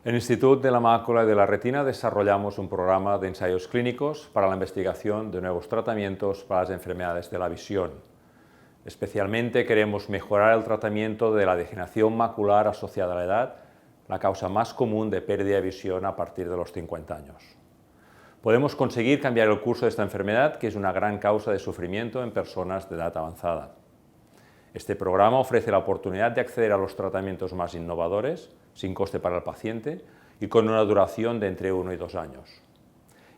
En el Instituto de la Mácula y de la Retina desarrollamos un programa de ensayos clínicos para la investigación de nuevos tratamientos para las enfermedades de la visión. Especialmente queremos mejorar el tratamiento de la degeneración macular asociada a la edad, la causa más común de pérdida de visión a partir de los 50 años. Podemos conseguir cambiar el curso de esta enfermedad, que es una gran causa de sufrimiento en personas de edad avanzada. Este programa ofrece la oportunidad de acceder a los tratamientos más innovadores, sin coste para el paciente y con una duración de entre 1 y 2 años.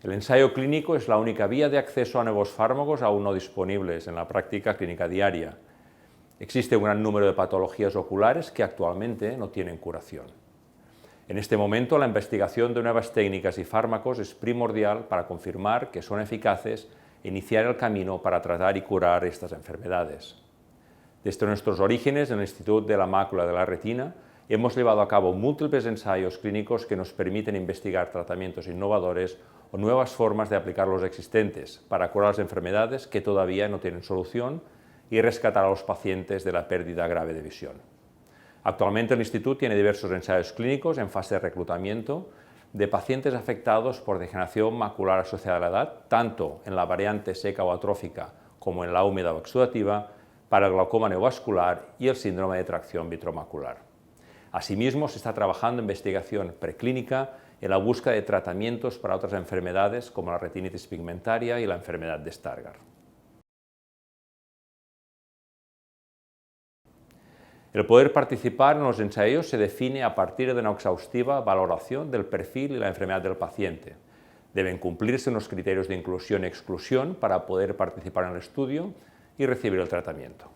El ensayo clínico es la única vía de acceso a nuevos fármacos aún no disponibles en la práctica clínica diaria. Existe un gran número de patologías oculares que actualmente no tienen curación. En este momento, la investigación de nuevas técnicas y fármacos es primordial para confirmar que son eficaces e iniciar el camino para tratar y curar estas enfermedades. Desde nuestros orígenes en el Instituto de la Mácula y de la Retina, hemos llevado a cabo múltiples ensayos clínicos que nos permiten investigar tratamientos innovadores o nuevas formas de aplicar los existentes para curar las enfermedades que todavía no tienen solución y rescatar a los pacientes de la pérdida grave de visión. Actualmente el Instituto tiene diversos ensayos clínicos en fase de reclutamiento de pacientes afectados por degeneración macular asociada a la edad, tanto en la variante seca o atrófica como en la húmeda o exudativa, para el glaucoma neovascular y el síndrome de tracción vitromacular. Asimismo, se está trabajando en investigación preclínica en la búsqueda de tratamientos para otras enfermedades como la retinitis pigmentaria y la enfermedad de Stargardt. El poder participar en los ensayos se define a partir de una exhaustiva valoración del perfil y la enfermedad del paciente. Deben cumplirse unos criterios de inclusión y exclusión para poder participar en el estudio y recibir el tratamiento.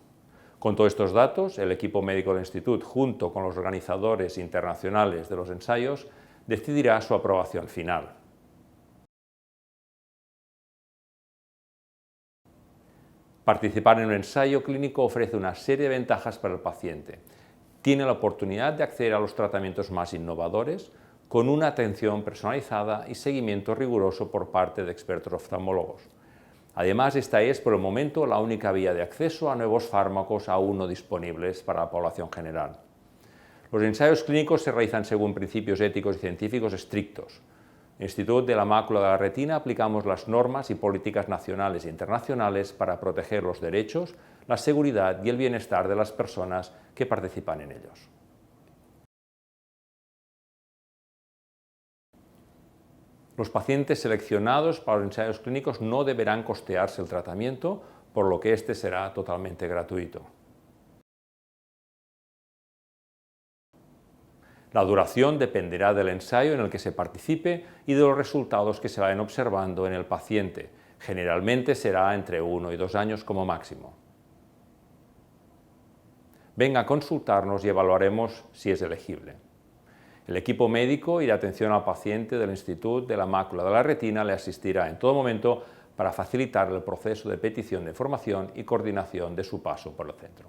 Con todos estos datos, el equipo médico del Instituto, junto con los organizadores internacionales de los ensayos, decidirá su aprobación final. Participar en un ensayo clínico ofrece una serie de ventajas para el paciente. Tiene la oportunidad de acceder a los tratamientos más innovadores, con una atención personalizada y seguimiento riguroso por parte de expertos oftalmólogos. Además, esta es, por el momento, la única vía de acceso a nuevos fármacos aún no disponibles para la población general. Los ensayos clínicos se realizan según principios éticos y científicos estrictos. En el Instituto de la Mácula y de la Retina aplicamos las normas y políticas nacionales e internacionales para proteger los derechos, la seguridad y el bienestar de las personas que participan en ellos. Los pacientes seleccionados para los ensayos clínicos no deberán costearse el tratamiento, por lo que este será totalmente gratuito. La duración dependerá del ensayo en el que se participe y de los resultados que se vayan observando en el paciente. Generalmente será entre 1 y 2 años como máximo. Venga a consultarnos y evaluaremos si es elegible. El equipo médico y de atención al paciente del Instituto de la Mácula y de la Retina le asistirá en todo momento para facilitar el proceso de petición de información y coordinación de su paso por el centro.